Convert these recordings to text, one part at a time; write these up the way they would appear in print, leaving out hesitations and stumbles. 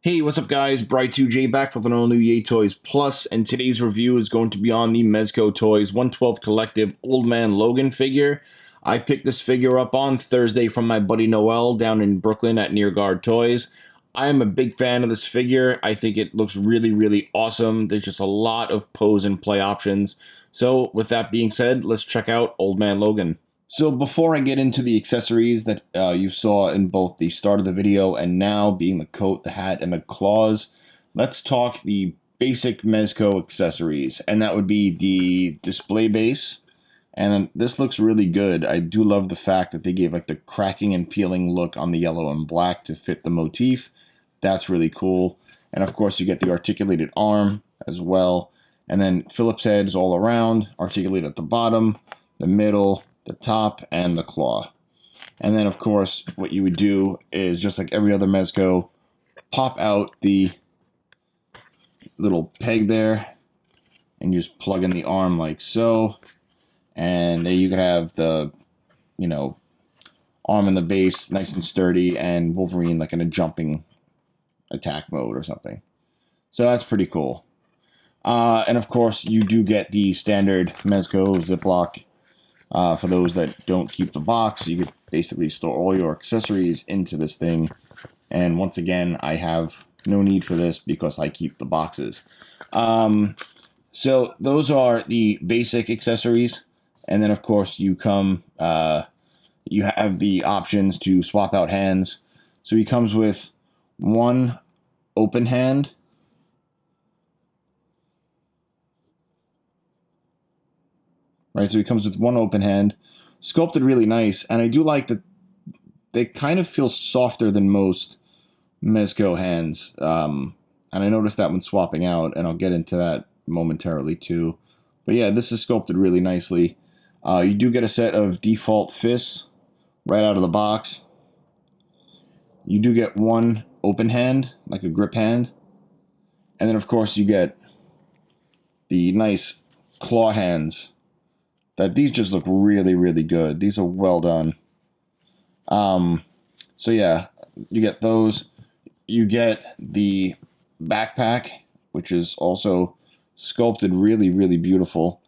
Hey, what's up guys? Bright2J back with an all new Yay Toys Plus, and today's review is going to be on the Mezco Toys 112 Collective Old Man Logan figure. I picked this figure up on Thursday from my buddy Noel down in Brooklyn at Near Guard Toys. I am a big fan of this figure. I think it looks really awesome. There's just a lot of pose and play options. So with that being said, let's check out Old Man Logan. So before I get into the accessories that you saw in both the start of the video and now, being the coat, the hat, and the claws, let's talk the basic Mezco accessories, and that would be the display base. And this looks really good. I do love the fact that they gave like the cracking and peeling look on the yellow and black to fit the motif. That's really cool. And of course you get the articulated arm as well. And then Phillips heads all around, articulated at the bottom, the middle, the top, and the claw. And then of course what you would do is, just like every other Mezco, pop out the little peg there and you just plug in the arm like so, and there you could have the arm and the base nice and sturdy, and Wolverine like in a jumping attack mode or something. So that's pretty cool. And of course you do get the standard Mezco Ziploc. For those that don't keep the box, you could basically store all your accessories into this thing. And once again, I have no need for this because I keep the boxes. So those are the basic accessories. And then of course you you have the options to swap out hands. So he comes with one open hand, right? So he comes with one open hand, sculpted really nice, and I do like that they kind of feel softer than most Mezco hands. And I noticed that when swapping out, and I'll get into that momentarily too. But yeah, this is sculpted really nicely. You do get a set of default fists right out of the box. You do get one open hand, like a grip hand. And then of course you get the nice claw hands. That these just look really good. These are well done. So yeah, you get those. You get the backpack, which is also sculpted really beautiful.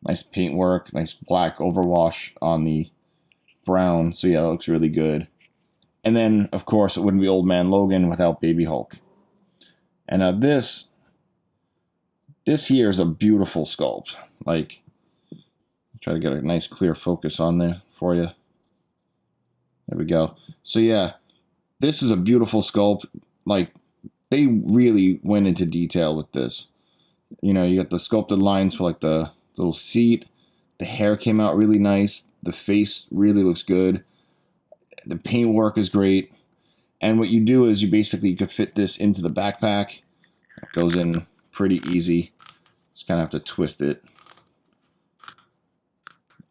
Nice paintwork, nice black overwash on the brown. So yeah, that looks really good. And then, of course, it wouldn't be Old Man Logan without Baby Hulk. And now this here is a beautiful sculpt. Like, try to get a nice clear focus on there for you. There we go. So yeah, this is a beautiful sculpt. Like, they really went into detail with this. You know, you got the sculpted lines for like the little seat. The hair came out really nice. The face really looks good. The paintwork is great. And what you do is you could fit this into the backpack. It goes in pretty easy. Just kind of have to twist it.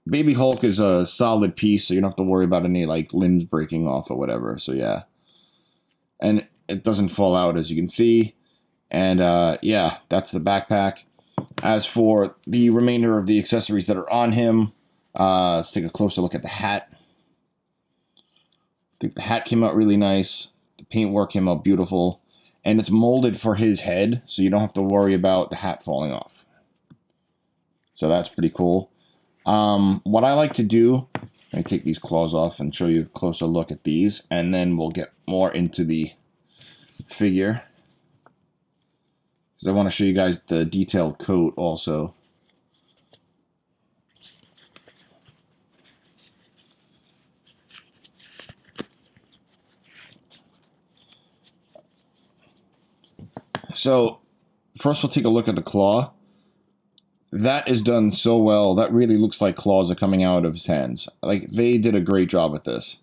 Baby Hulk is a solid piece, so you don't have to worry about any like limbs breaking off or whatever. So yeah, and it doesn't fall out, as you can see. And yeah, that's the backpack. As for the remainder of the accessories that are on him, let's take a closer look at the hat. I think the hat came out really nice. The paintwork came out beautiful. And it's molded for his head, so you don't have to worry about the hat falling off. So that's pretty cool. What I like to do, let me take these claws off and show you a closer look at these, and then we'll get more into the figure, because I want to show you guys the detailed coat also. So first we'll take a look at the claw. That is done so well. That really looks like claws are coming out of his hands. Like, they did a great job with this.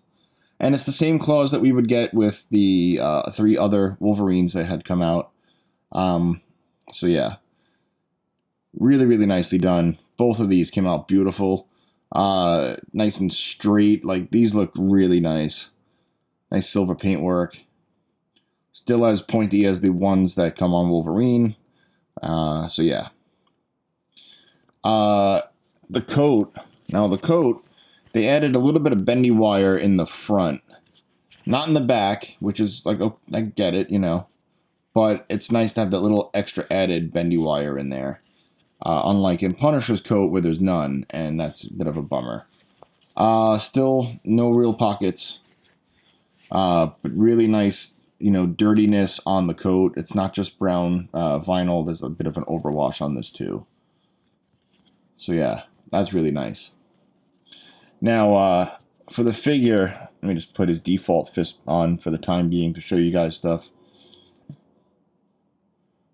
And it's the same claws that we would get with the 3 other Wolverines that had come out. So yeah, really nicely done. Both of these came out beautiful. Nice and straight. Like, these look really nice. Nice silver paintwork. Still as pointy as the ones that come on Wolverine. So yeah. The coat. Now the coat, they added a little bit of bendy wire in the front. Not in the back, which is like, oh, I get it, you know. But it's nice to have that little extra added bendy wire in there. Unlike in Punisher's coat where there's none, and that's a bit of a bummer. Still no real pockets. But really nice, you know, dirtiness on the coat. It's not just brown vinyl. There's a bit of an overwash on this too. So yeah, that's really nice. Now, for the figure, let me just put his default fist on for the time being to show you guys stuff.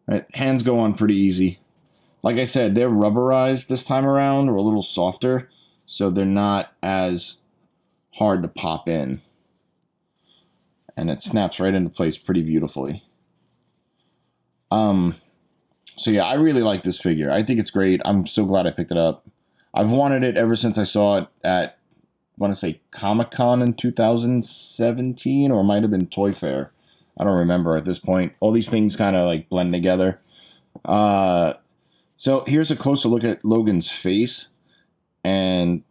Right, hands go on pretty easy. Like I said, they're rubberized this time around, or a little softer, so they're not as hard to pop in. And it snaps right into place pretty beautifully. So yeah, I really like this figure. I think it's great. I'm so glad I picked it up. I've wanted it ever since I saw it at, I want to say, Comic-Con in 2017, or it might have been Toy Fair. I don't remember at this point. All these things kind of like blend together. So here's a closer look at Logan's face. And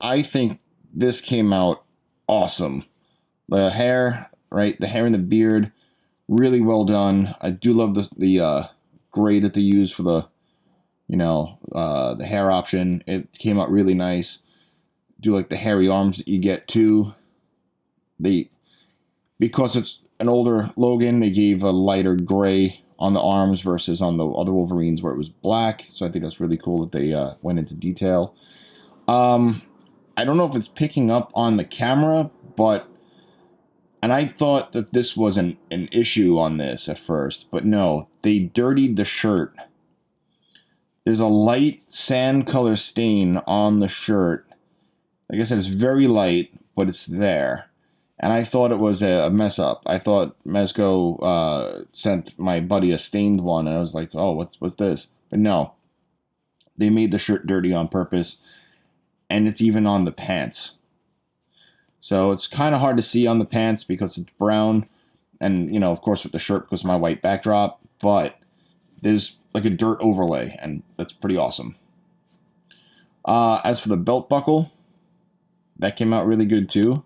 I think this came out awesome. The hair, right? The hair and the beard, really well done. I do love the gray that they use for the, you know, the hair option. It came out really nice. Do like the hairy arms that you get too. Because it's an older Logan, they gave a lighter gray on the arms versus on the other Wolverines where it was black. So I think that's really cool that they went into detail. I don't know if it's picking up on the camera, but, and I thought that this was an issue on this at first, but no, they dirtied the shirt. There's a light sand color stain on the shirt. Like I said, it's very light, but it's there. And I thought it was a mess up. I thought Mezco sent my buddy a stained one, and I was like, oh, what's this? But no, they made the shirt dirty on purpose, and it's even on the pants. So it's kind of hard to see on the pants because it's brown, and, you know, of course with the shirt because of my white backdrop, but there's like a dirt overlay, and that's pretty awesome. As for the belt buckle, that came out really good too.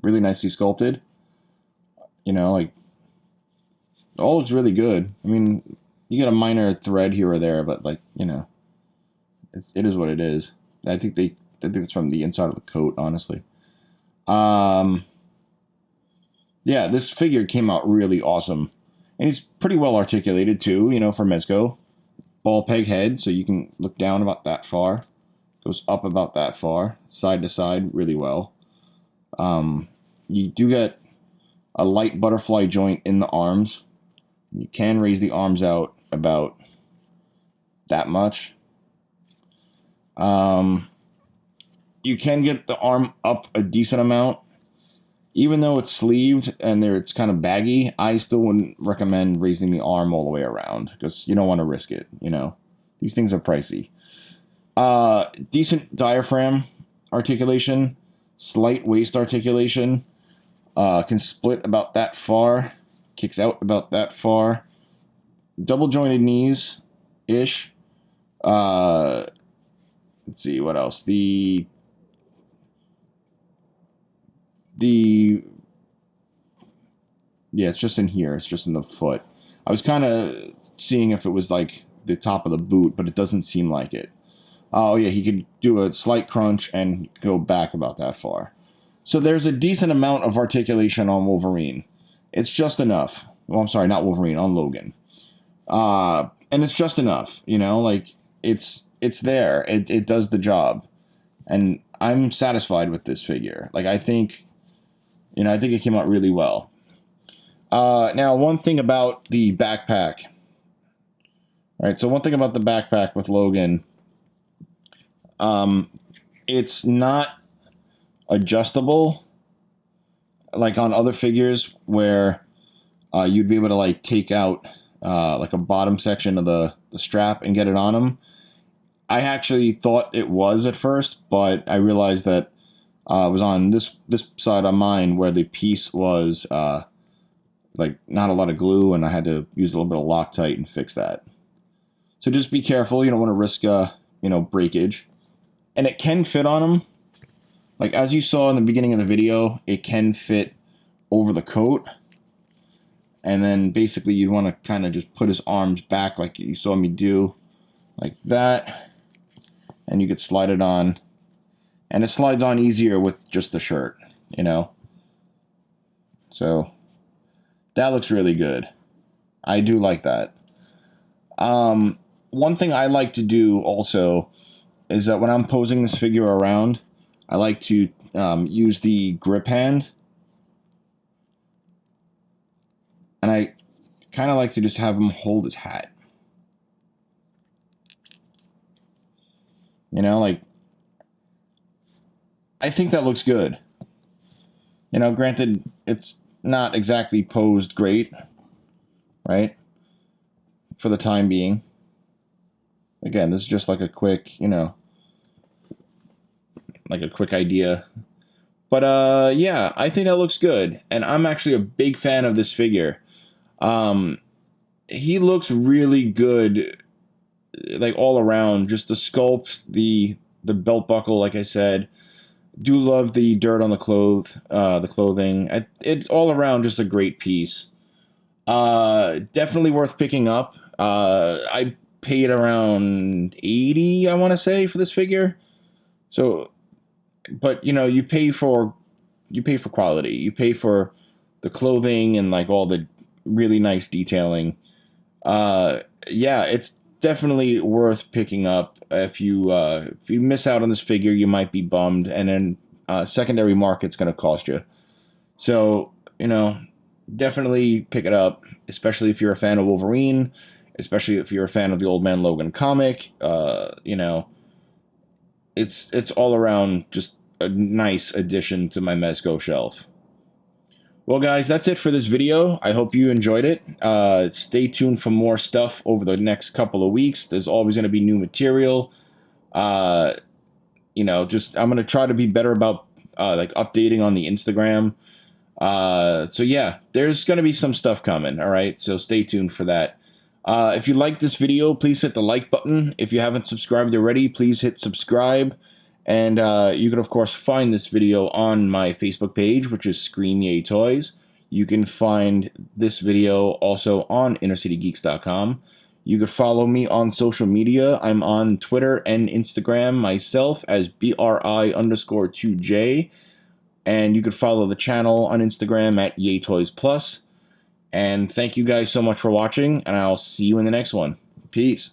Really nicely sculpted. You know, like, it all looks really good. I mean, you get a minor thread here or there, but, like, you know, it is what it is. I think it's from the inside of the coat, honestly. Yeah, this figure came out really awesome. And he's pretty well articulated too, you know, for Mezco. Ball peg head, so you can look down about that far. Goes up about that far. Side to side, really well. You do get a light butterfly joint in the arms. You can raise the arms out about that much. You can get the arm up a decent amount. Even though it's sleeved and it's kind of baggy, I still wouldn't recommend raising the arm all the way around because you don't want to risk it, you know. These things are pricey. Decent diaphragm articulation, slight waist articulation, can split about that far, kicks out about that far. Double jointed knees-ish. Let's see, what else? Yeah, it's just in here. It's just in the foot. I was kind of seeing if it was like the top of the boot, but it doesn't seem like it. Oh, yeah, he could do a slight crunch and go back about that far. So there's a decent amount of articulation on Wolverine. It's just enough. Well, I'm sorry, not Wolverine, on Logan. And it's just enough, you know, like, it's there. It does the job. And I'm satisfied with this figure. Like, I think it came out really well. Now, one thing about the backpack. Right, so one thing about the backpack with Logan, it's not adjustable like on other figures where you'd be able to like take out like a bottom section of the strap and get it on them. I actually thought it was at first, but I realized that it was on this side of mine where the piece was like not a lot of glue, and I had to use a little bit of Loctite and fix that. So just be careful. You don't want to risk breakage. And it can fit on them. Like as you saw in the beginning of the video, it can fit over the coat. And then basically you'd want to kind of just put his arms back like you saw me do, like that. And you could slide it on. And it slides on easier with just the shirt, you know. So that looks really good. I do like that. One thing I like to do also is that when I'm posing this figure around, I like to use the grip hand. And I kind of like to just have him hold his hat. You know, like, I think that looks good. You know, granted, it's not exactly posed great, right? For the time being. Again, this is just like a quick, you know, like a quick idea. But, yeah, I think that looks good. And I'm actually a big fan of this figure. He looks really good, like, all around. Just the sculpt, the belt buckle, like I said. Do love the dirt on the clothing. It's all around just a great piece. Definitely worth picking up. I paid around 80, I want to say, for this figure. So, but you know, you pay for quality. You pay for the clothing and like all the really nice detailing. Yeah, it's definitely worth picking up. If you miss out on this figure, you might be bummed, and then secondary market's going to cost you. So, you know, definitely pick it up, especially if you're a fan of Wolverine, especially if you're a fan of the Old Man Logan comic. You know, it's all around just a nice addition to my Mezco shelf. Well, guys, that's it for this video. I hope you enjoyed it. Stay tuned for more stuff over the next couple of weeks. There's always going to be new material. You know, just I'm going to try to be better about like updating on the Instagram. So yeah, there's going to be some stuff coming. All right, so stay tuned for that. If you like this video, please hit the like button. If you haven't subscribed already, please hit subscribe. And you can, of course, find this video on my Facebook page, which is Scream Yay Toys. You can find this video also on InnerCityGeeks.com. You can follow me on social media. I'm on Twitter and Instagram myself as BRI_2J. And you can follow the channel on Instagram at YayToysPlus. And thank you guys so much for watching, and I'll see you in the next one. Peace.